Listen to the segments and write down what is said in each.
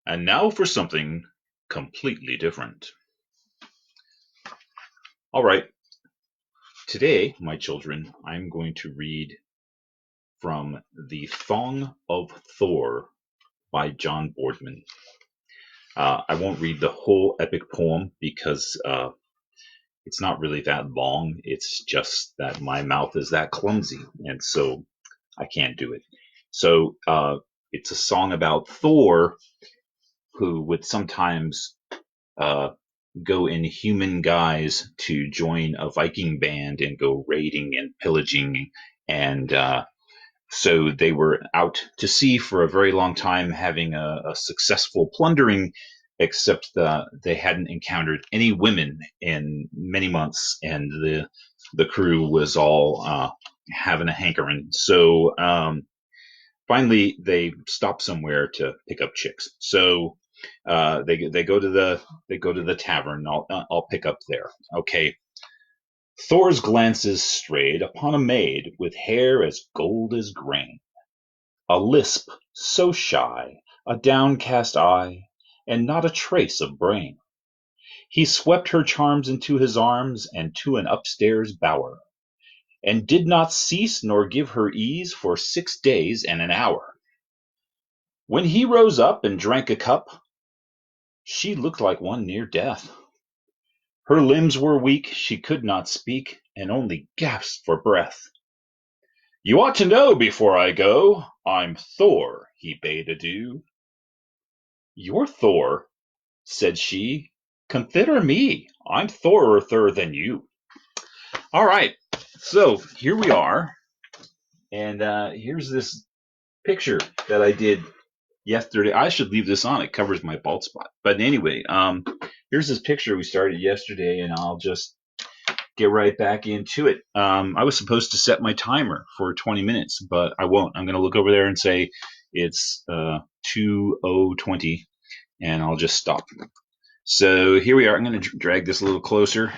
And now for something completely different. All right, today, my children, I'm going to read from The Thong of Thor by John Boardman. I won't read the whole epic poem because it's not really that long. It's just that my mouth is that clumsy, and so I can't do it. So it's a song about Thor, who would sometimes uh, go in human guise to join a Viking band and go raiding and pillaging. And so they were out to sea for a very long time, having a successful plundering, except they hadn't encountered any women in many months, and the crew was all having a hankering. So finally, they stop somewhere to pick up chicks. So they go to the tavern. I'll pick up there. Okay. Thor's glances strayed upon a maid with hair as gold as grain, a lisp so shy, a downcast eye, and not a trace of brain. He swept her charms into his arms and to an upstairs bower, and did not cease nor give her ease for 6 days and an hour. When he rose up and drank a cup, she looked like one near death. Her limbs were weak, she could not speak, and only gasped for breath. You ought to know before I go, I'm Thor, he bade adieu. You're Thor, said she. Consider me, I'm Thorer than you. All right, so here we are, and here's this picture that I did yesterday. I should leave this on, it covers my bald spot. But anyway, here's this picture we started yesterday, and I'll just get right back into it. I was supposed to set my timer for 20 minutes, but I won't. I'm going to look over there and say it's 2020, and I'll just stop. So here we are. I'm going to drag this a little closer.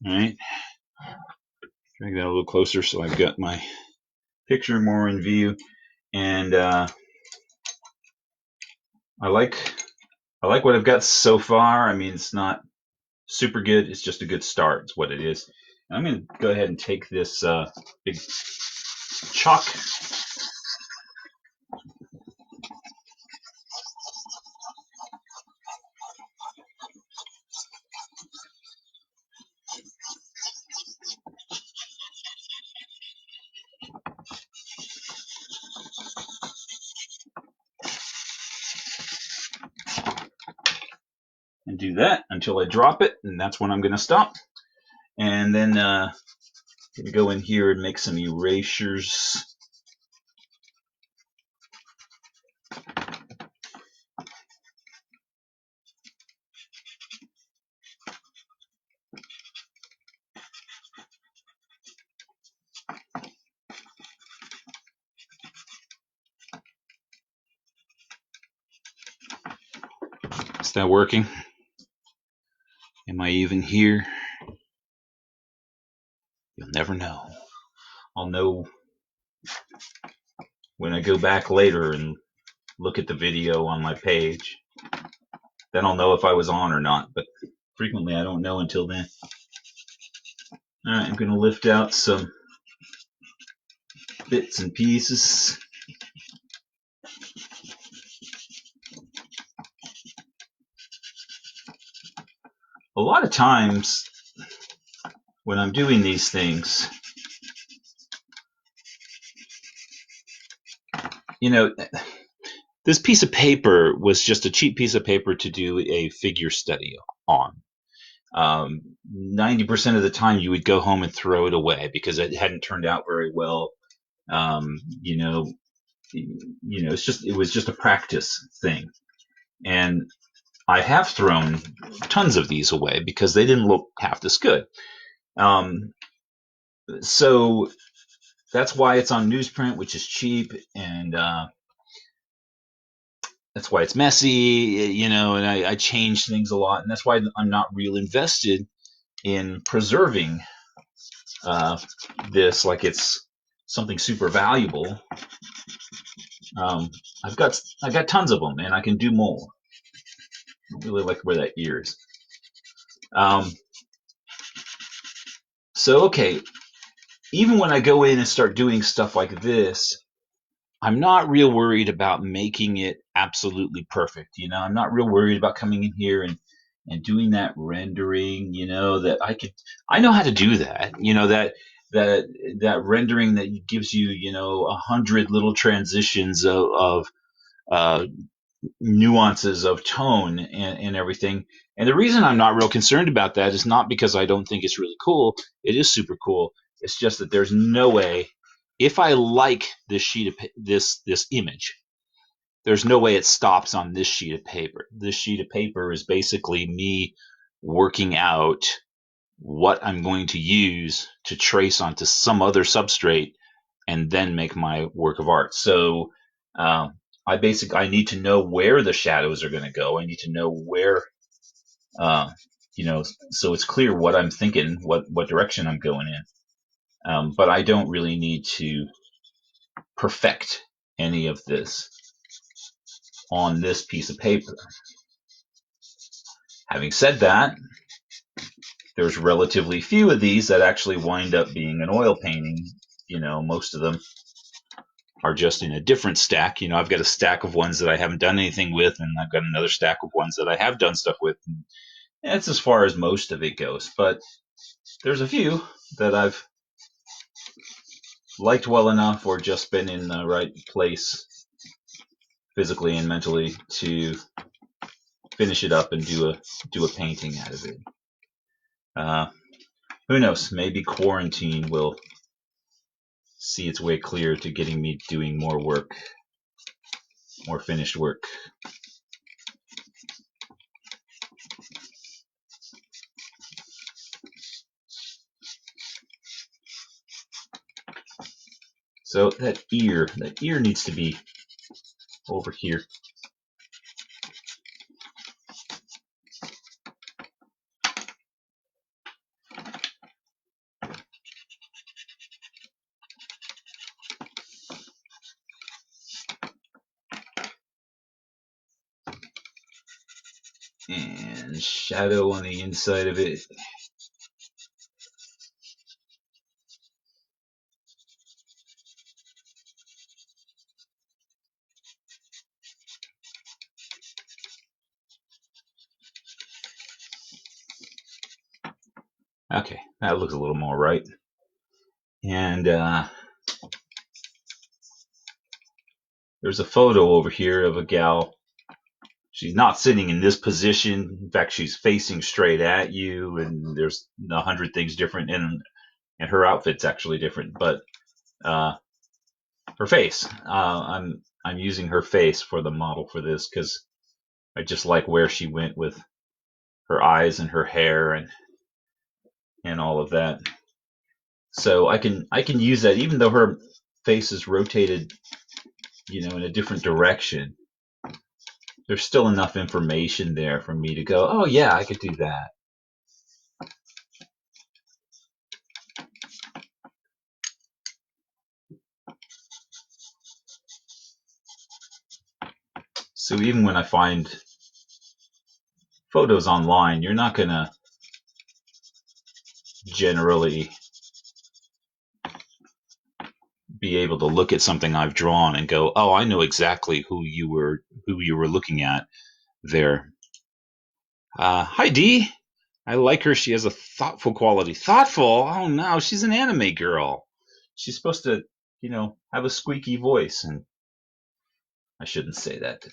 All right. Drag that a little closer so I've got my picture more in view. And I like what I've got so far. I mean, it's not super good. It's just a good start. It's what it is. And I'm going to go ahead and take this big chalk and do that until I drop it, and that's when I'm going to stop. And then I'm going to go in here and make some erasures. Is that working? Am I even here? You'll never know. I'll know when I go back later and look at the video on my page. Then I'll know if I was on or not, but frequently I don't know until then. All right, I'm going to lift out some bits and pieces. A lot of times when I'm doing these things, you know, this piece of paper was just a cheap piece of paper to do a figure study on. 90% of the time you would go home and throw it away because it hadn't turned out very well. You know, it was just a practice thing. And I have thrown tons of these away because they didn't look half this good. So that's why it's on newsprint, which is cheap, and that's why it's messy, and I change things a lot, and that's why I'm not real invested in preserving this like it's something super valuable. Um, I got tons of them, and I can do more. I really like where that ear is. Um, so okay, even when I go in and start doing stuff like this, I'm not real worried about making it absolutely perfect. I'm not real worried about coming in here and doing that rendering. That I know how to do that. That that rendering that gives you 100 little transitions of uh, nuances of tone and everything. And the reason I'm not real concerned about that is not because I don't think it's really cool. It is super cool. It's just that there's no way, if I like this sheet of this image, there's no way it stops on this sheet of paper. This sheet of paper is basically me working out what I'm going to use to trace onto some other substrate and then make my work of art. So I need to know where the shadows are going to go. I need to know where, uh, so it's clear what I'm thinking, what direction I'm going in. But I don't really need to perfect any of this on this piece of paper. Having said that, there's relatively few of these that actually wind up being an oil painting. Most of them are just in a different stack. I've got a stack of ones that I haven't done anything with, and I've got another stack of ones that I have done stuff with. And that's as far as most of it goes. But there's a few that I've liked well enough or just been in the right place physically and mentally to finish it up and do a painting out of it. Uh, who knows? Maybe quarantine will see its way clear to getting me doing more work, more finished work. So that ear needs to be over here. And shadow on the inside of it. Okay, that looks a little more right. And there's a photo over here of a gal. She's not sitting in this position. In fact, she's facing straight at you, and there's 100 things different, and her outfit's actually different. But uh, her face, I'm using her face for the model for this because I just like where she went with her eyes and her hair and all of that. So I can use that even though her face is rotated, in a different direction. There's still enough information there for me to go, oh yeah, I could do that. So even when I find photos online, you're not gonna generally be able to look at something I've drawn and go, oh, I know exactly who you were looking at there. Hi Dee. I like her. She has a thoughtful quality. Thoughtful? Oh no, she's an anime girl. She's supposed to, have a squeaky voice, and I shouldn't say that.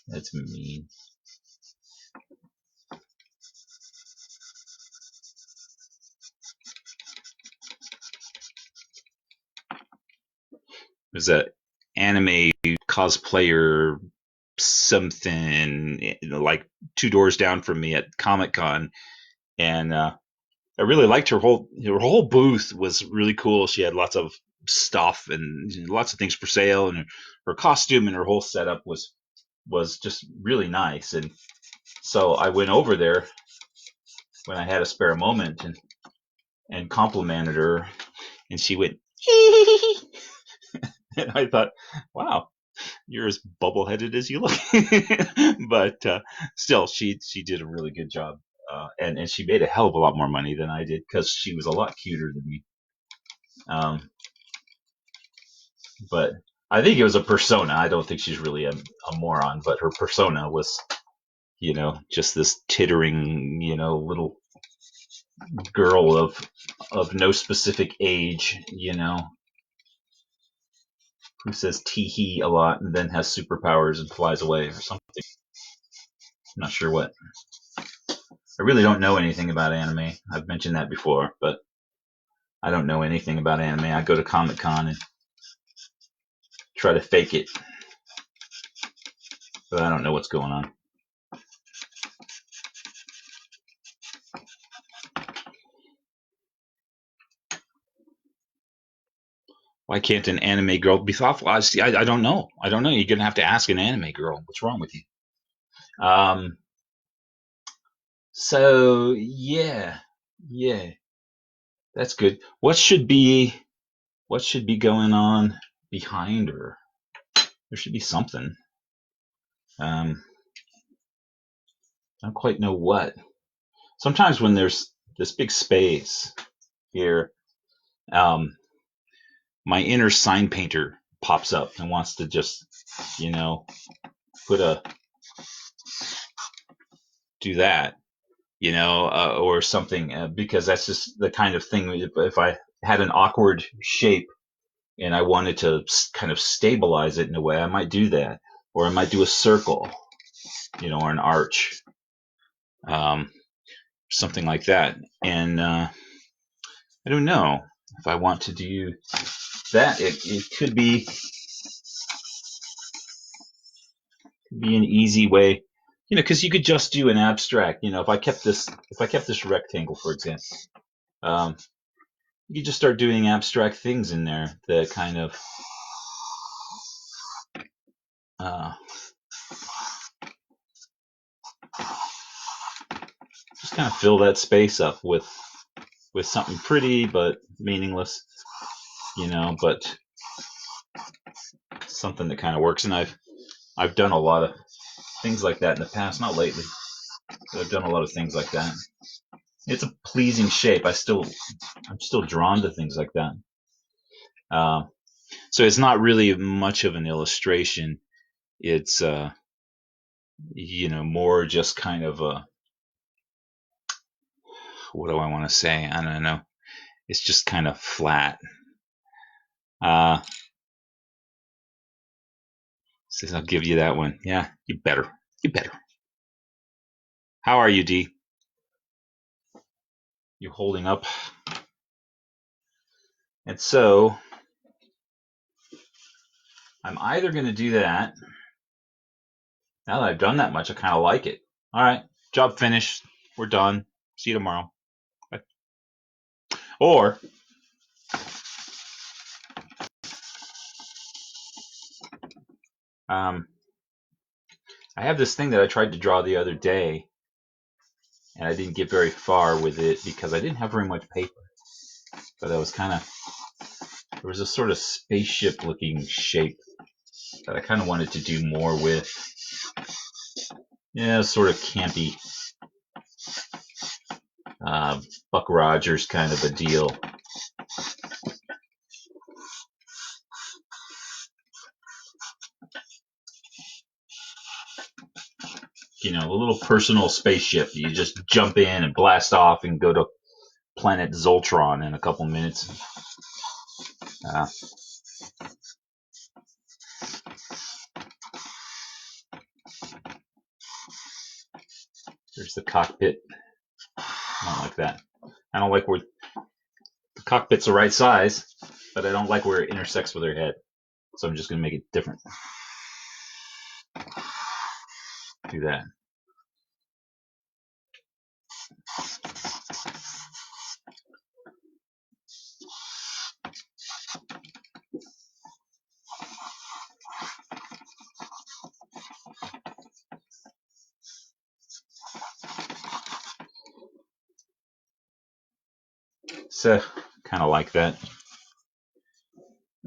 That's mean. There's a anime cosplayer something like two doors down from me at Comic Con, and I really liked her whole booth was really cool. She had lots of stuff and lots of things for sale, and her costume and her whole setup was just really nice. And so I went over there when I had a spare moment and complimented her, and she went and I thought, wow, you're as bubble-headed as you look. But still, she did a really good job, and she made a hell of a lot more money than I did because she was a lot cuter than me. But I think it was a persona. I don't think she's really a moron, but her persona was, just this tittering, little girl of no specific age, who says tee hee a lot and then has superpowers and flies away or something. I'm not sure what. I really don't know anything about anime. I've mentioned that before, but I don't know anything about anime. I go to Comic Con and try to fake it, but I don't know what's going on. Why can't an anime girl be thoughtful? I don't know. I don't know. You're gonna have to ask an anime girl. What's wrong with you? Um. So yeah, yeah, that's good. What should be going on behind her? There should be something. I don't quite know what. Sometimes when there's this big space here, um, my inner sign painter pops up and wants to just, you know, put a do that, or something, because that's just the kind of thing. If I had an awkward shape and I wanted to kind of stabilize it in a way, I might do that, or I might do a circle, or an arch, um, something like that. And I don't know if I want to do that. It could be an easy way, because you could just do an abstract. If I kept this rectangle, for example, um, you could just start doing abstract things in there that kind of uh, just kind of fill that space up with something pretty but meaningless, but something that kind of works. And I've done a lot of things like that in the past, not lately, but I've done a lot of things like that. It's a pleasing shape. I'm still drawn to things like that. Uh, so it's not really much of an illustration. It's more just kind of a, what do I want to say? I don't know. It's just kind of flat. Uh, Says I'll give you that one. Yeah, you better. You better. How are you, D? You holding up? And so I'm either going to do that. Now that I've done that much, I kind of like it. All right, job finished. We're done. See you tomorrow. Bye. Or um, I have this thing that I tried to draw the other day, and I didn't get very far with it because I didn't have very much paper. But I was there was a sort of spaceship looking shape that I kind of wanted to do more with. Yeah, sort of campy, Buck Rogers kind of a deal. A little personal spaceship. You just jump in and blast off and go to planet Zoltron in a couple minutes. Uh, there's the cockpit. I don't like that. I don't like where the cockpit's the right size, but I don't like where it intersects with her head. So I'm just going to make it different. Do that. So, kind of like that.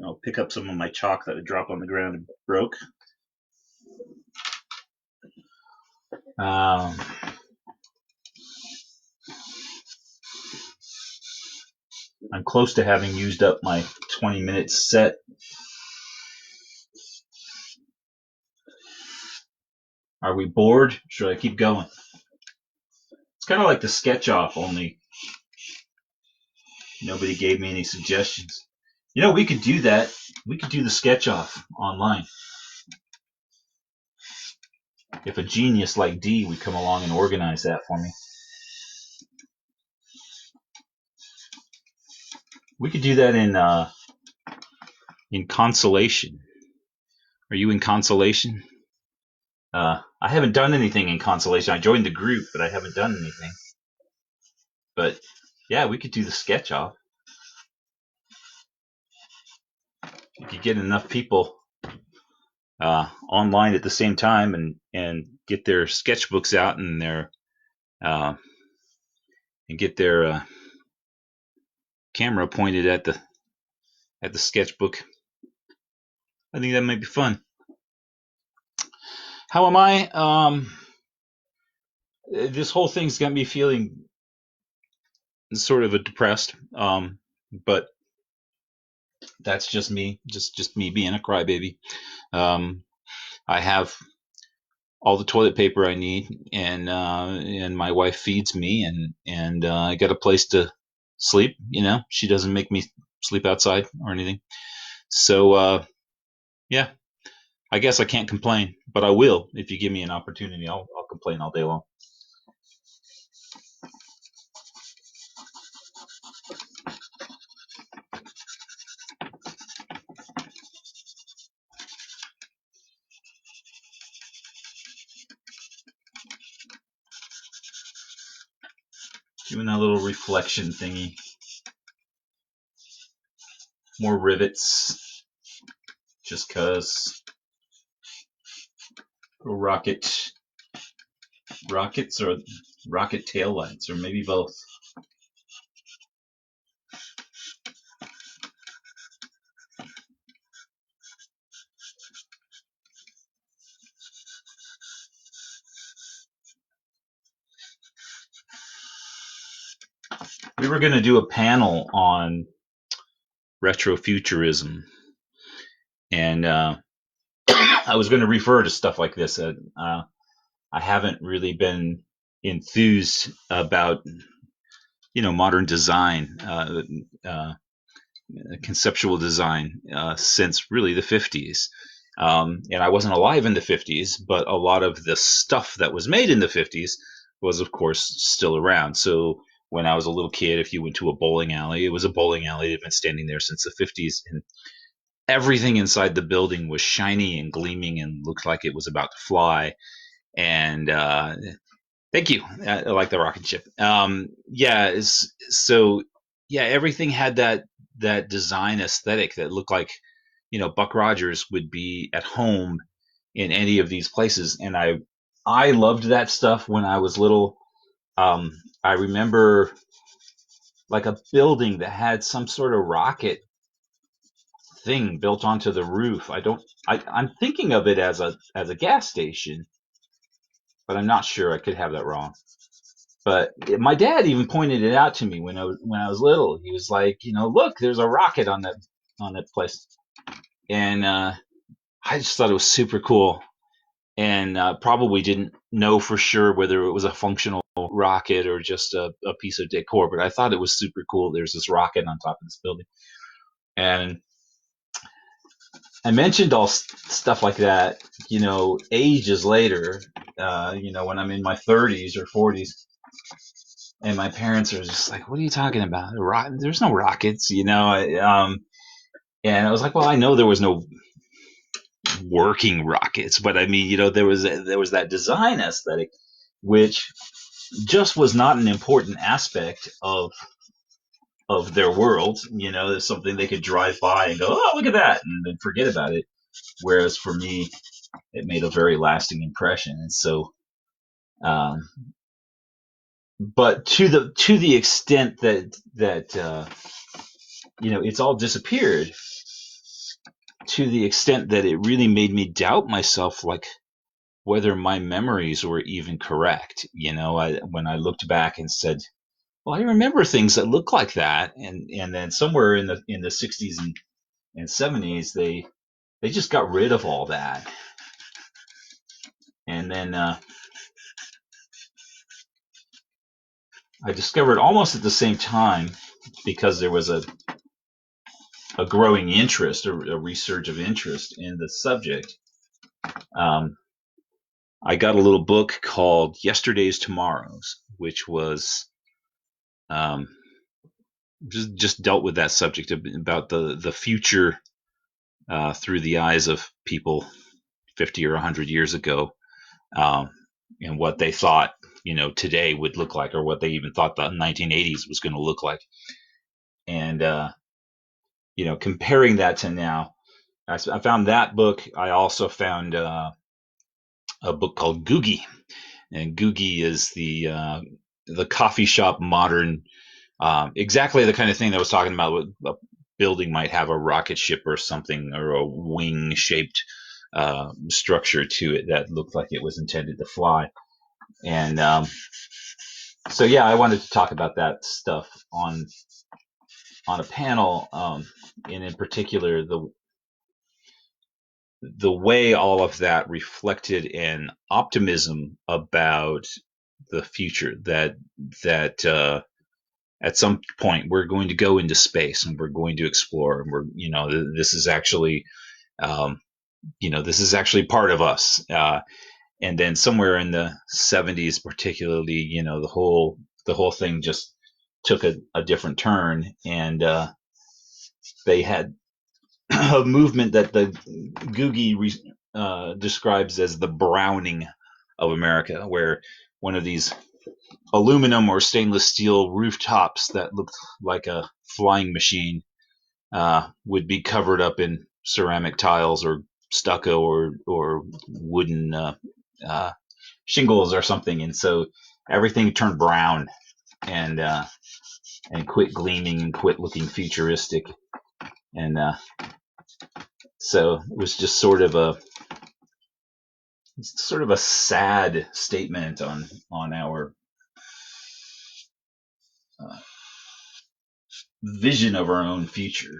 I'll pick up some of my chalk that I dropped on the ground and broke. Um, I'm close to having used up my 20-minute set. Are we bored? Should I keep going? It's kind of like the sketch off, only nobody gave me any suggestions. You know, we could do that. We could do the sketch off online. If a genius like D would come along and organize that for me. We could do that in Consolation. Are you in Consolation? I haven't done anything in Consolation. I joined the group, but I haven't done anything. But yeah, we could do the sketch off. You could get enough people online at the same time and get their sketchbooks out and their uh, and get their camera pointed at the sketchbook. I think that might be fun. How am I? This whole thing's got me feeling sort of a depressed. But that's just me, just me being a crybaby. Um, I have all the toilet paper I need, and my wife feeds me, and I got a place to sleep. You know, she doesn't make me sleep outside or anything. So yeah, I guess I can't complain, but I will if you give me an opportunity. I'll complain all day long. Doing that little reflection thingy. More rivets, just cause. Rocket rockets or rocket taillights, or maybe both. We were going to do a panel on retrofuturism, and I was going to refer to stuff like this. I haven't really been enthused about modern design, conceptual design since really the 50s. And I wasn't alive in the 50s, but a lot of the stuff that was made in the 50s was, of course, still around. So when I was a little kid, if you went to a bowling alley, it was a bowling alley that had been standing there since the 50s. And everything inside the building was shiny and gleaming and looked like it was about to fly. And thank you. I like the rocket ship. Yeah. So yeah, everything had that design aesthetic that looked like Buck Rogers would be at home in any of these places, and I loved that stuff when I was little. I remember like a building that had some sort of rocket thing built onto the roof. I'm thinking of it as a gas station, but I'm not sure. I could have that wrong. But my dad even pointed it out to me when I was little. He was like, look, there's a rocket on that place, and I just thought it was super cool, and probably didn't know for sure whether it was a functional rocket or just a piece of decor. But I thought it was super cool. There's this rocket on top of this building, and I mentioned all stuff like that, ages later, when I'm in my 30s or 40s, and my parents are just like, "What are you talking about? There's no rockets," and I was like, "Well, I know there was no working rockets, but I mean, there was that design aesthetic, which just was not an important aspect of their world. There's something they could drive by and go, oh, look at that, and then forget about it. Whereas for me, it made a very lasting impression. And so, um, but to the extent that it's all disappeared, to the extent that it really made me doubt myself, like whether my memories were even correct. When I looked back and said, well, I remember things that look like that, and then somewhere in the 60s and 70s, they just got rid of all that. And then I discovered almost at the same time, because there was a growing interest, a resurge of interest in the subject. Um, I got a little book called Yesterday's Tomorrows, which was um, just dealt with that subject about the future through the eyes of people 50 or 100 years ago, um, and what they thought today would look like, or what they even thought the 1980s was going to look like. And comparing that to now, I found that book. I also found a book called Googie, and Googie is the coffee shop modern, exactly the kind of thing that I was talking about. A building might have a rocket ship or something, or a wing shaped structure to it that looked like it was intended to fly. And so, yeah, I wanted to talk about that stuff on a panel, and in particular the way all of that reflected an optimism about the future, that at some point we're going to go into space and we're going to explore, and this is actually um, this is actually part of us. And then somewhere in the 70s, particularly, the whole thing just took a different turn, and they had a movement that the Googie describes as the browning of America, where one of these aluminum or stainless steel rooftops that looked like a flying machine would be covered up in ceramic tiles or stucco or wooden uh, shingles or something, and so everything turned brown and and quit gleaming and quit looking futuristic, and so it was just sort of a sad statement on our uh, vision of our own future.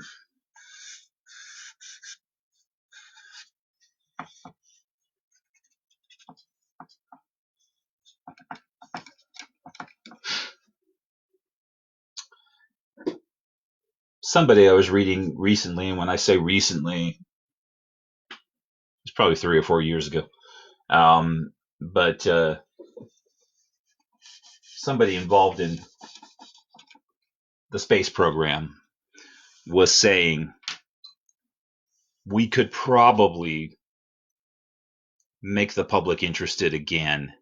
Somebody I was reading recently, and when I say recently, it's probably 3 or 4 years ago. But somebody involved in the space program was saying we could probably make the public interested again,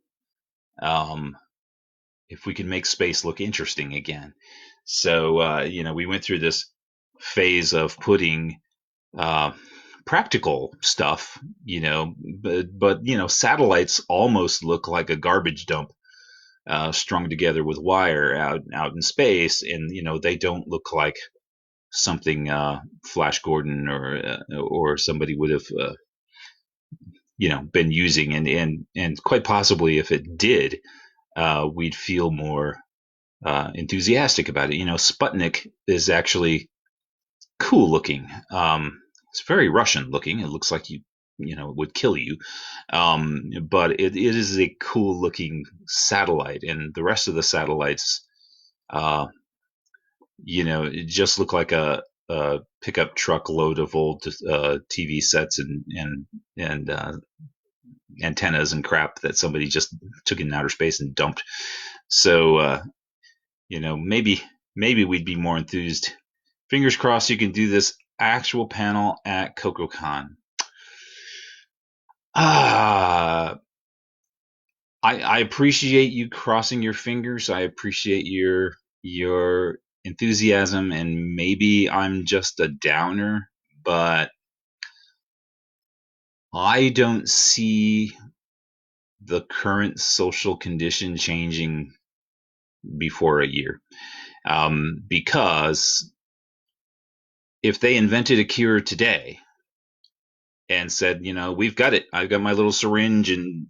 um, if we can make space look interesting again. So we went through this phase of putting uh, practical stuff, but satellites almost look like a garbage dump strung together with wire out in space, and they don't look like something Flash Gordon or somebody would have been using, and quite possibly if it did, we'd feel more enthusiastic about it. Sputnik is actually cool looking. It's very Russian looking. It looks like it would kill you. But it is a cool looking satellite, and the rest of the satellites, uh, it just look like a pickup truck load of old TV sets and antennas and crap that somebody just took in outer space and dumped. So maybe we'd be more enthused. Fingers crossed you can do this actual panel at CocoCon. I appreciate you crossing your fingers. I appreciate your enthusiasm, and maybe I'm just a downer, but I don't see the current social condition changing before a year. Because if they invented a cure today, and said, we've got it. I've got my little syringe, and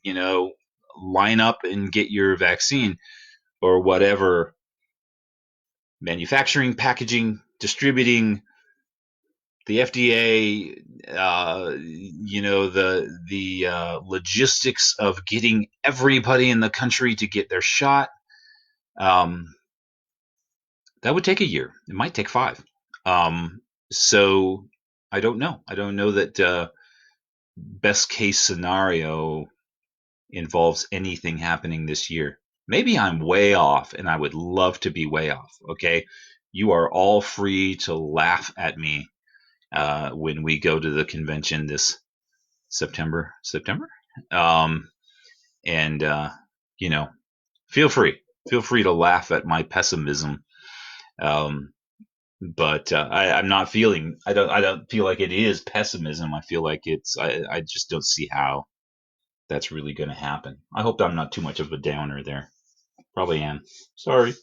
line up and get your vaccine or whatever. Manufacturing, packaging, distributing, the FDA, the logistics of getting everybody in the country to get their shot. Um, that would take a year. It might take 5. Um, so I don't know. I don't know that best case scenario involves anything happening this year. Maybe I'm way off, and I would love to be way off. Okay, you are all free to laugh at me when we go to the convention this September. September, um, and you know, feel free. Feel free to laugh at my pessimism. Um, but I'm not feeling. I don't. I don't feel like it is pessimism. I feel like it's. I just don't see how that's really going to happen. I hope I'm not too much of a downer there. Probably am. Sorry.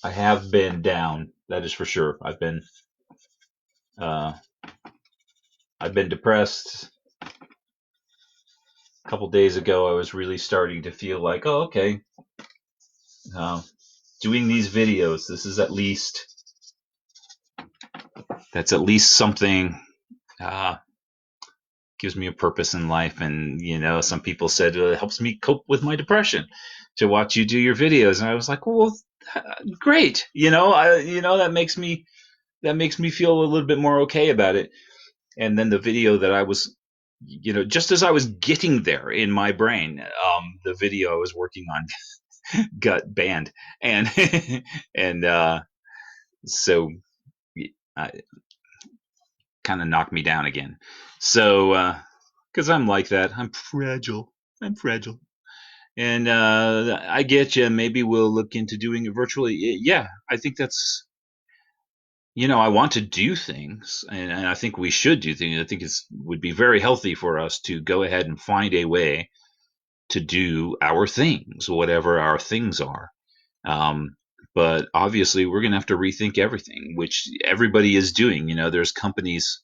I have been down. That is for sure. Uh, I've been depressed. A couple days ago, I was really starting to feel like, oh, okay, uh, doing these videos. This is at least that's at least something. Uh, Gives me a purpose in life, and some people said it helps me cope with my depression to watch you do your videos, and I was like, well, great. That makes me feel a little bit more okay about it. And then the video that I was, just as I was getting there in my brain, the video I was working on got banned, and and so it kind of knocked me down again. So, because I'm like that, I'm fragile. I'm fragile. And I get you. Maybe we'll look into doing it virtually. Yeah, I think that's I want to do things, and I think we should do things. I think it would be very healthy for us to go ahead and find a way to do our things, whatever our things are. Um, but obviously, we're going to have to rethink everything, which everybody is doing. There's companies.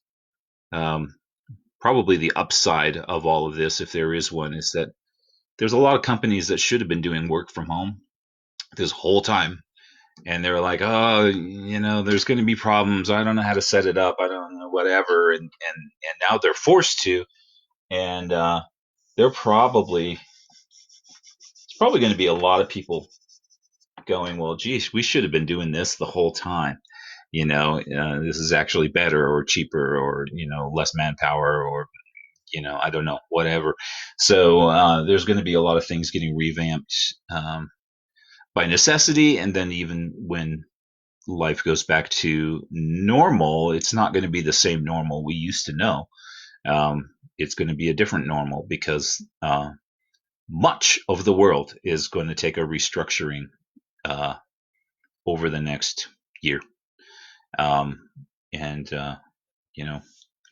Um, Probably the upside of all of this, if there is one, is that there's a lot of companies that should have been doing work from home this whole time, and they're like, oh, there's going to be problems. I don't know how to set it up. I don't know whatever, and now they're forced to, and they're probably it's probably going to be a lot of people going, well, geez, we should have been doing this the whole time. This is actually better or cheaper or less manpower or I don't know, whatever. So there's going to be a lot of things getting revamped by necessity, and then even when life goes back to normal, it's not going to be the same normal we used to know. It's going to be a different normal because much of the world is going to take a restructuring uh, over the next year, um, and a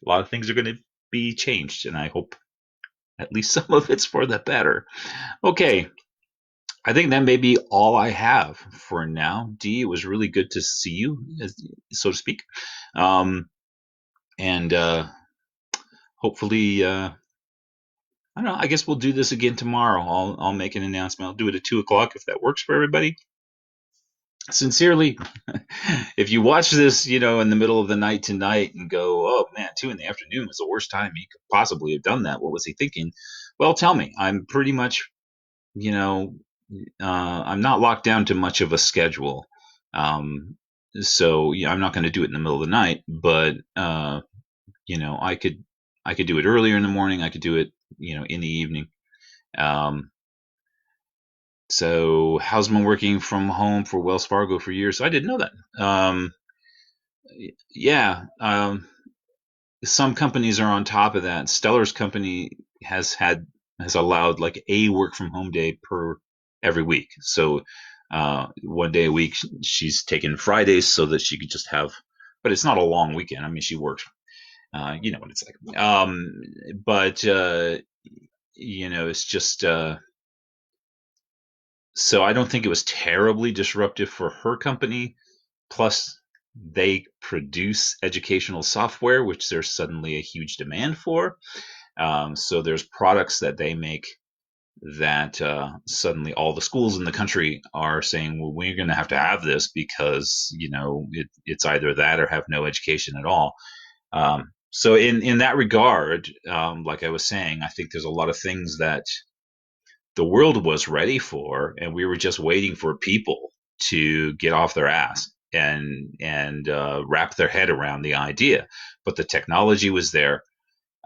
lot of things are going to be changed, and I hope at least some of it's for the better. Okay, I think that may be all I have for now. Dee, it was really good to see you, so to speak. Um, and hopefully, I don't know. I guess we'll do this again tomorrow. I'll make an announcement. I'll do it at 2 o'clock if that works for everybody. Sincerely, if you watch this, in the middle of the night tonight and go, "Oh man, 2 in the afternoon was the worst time he could possibly have done that. What was he thinking?" Well, tell me. I'm pretty much, you know, I'm not locked down to much of a schedule. Um, so yeah, I'm not going to do it in the middle of the night, but I could do it earlier in the morning. I could do it, in the evening. Um, so how's been working from home for Wells Fargo for years? I didn't know that. Yeah, some companies are on top of that. Stellar's company has allowed like a work from home day per every week. So one day a week she's taken Fridays so that she could just have but it's not a long weekend. I mean, she worked. You know what it's like. But it's just so I don't think it was terribly disruptive for her company. Plus, they produce educational software, which there's suddenly a huge demand for. So there's products that they make that suddenly all the schools in the country are saying, well, we're going to have this because it's either that or have no education at all. So in that regard, like I was saying, I think there's a lot of things that the world was ready for, and we were just waiting for people to get off their ass and wrap their head around the idea. But the technology was there.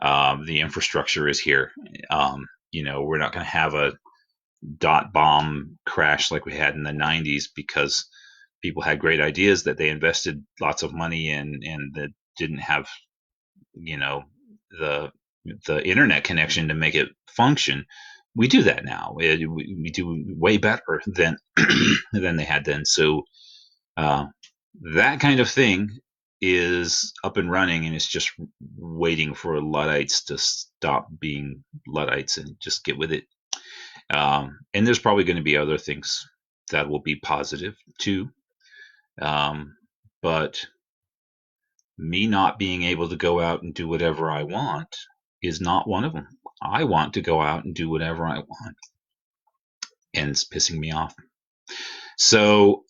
The infrastructure is here. We're not going to have a dot bomb crash like we had in the 90s because people had great ideas that they invested lots of money in and that didn't have you know the the internet connection to make it function. We do that now. We do way better than than they had then. So uh, that kind of thing is up and running, and it's just waiting for Luddites to stop being Luddites and just get with it. And there's probably going to be other things that will be positive too. But me not being able to go out and do whatever I want is not one of them. I want to go out and do whatever I want, and it's pissing me off. So,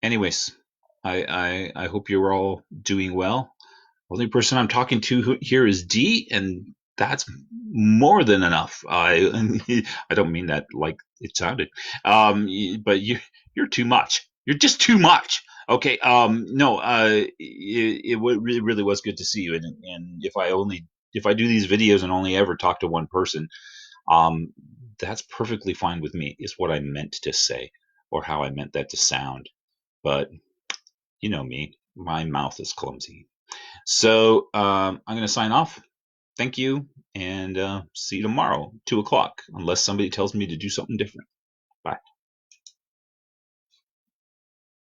anyways, I hope you're all doing well. The only person I'm talking to here is D, and that's more than enough. I don't mean that like it sounded, but you're too much. You're just too much. Okay. No. It really was good to see you, and if I do these videos and only ever talk to one person, um, that's perfectly fine with me. Is what I meant to say, or how I meant that to sound. But you know me, my mouth is clumsy. So I'm going to sign off. Thank you, and see you tomorrow, 2 o'clock, unless somebody tells me to do something different. Bye.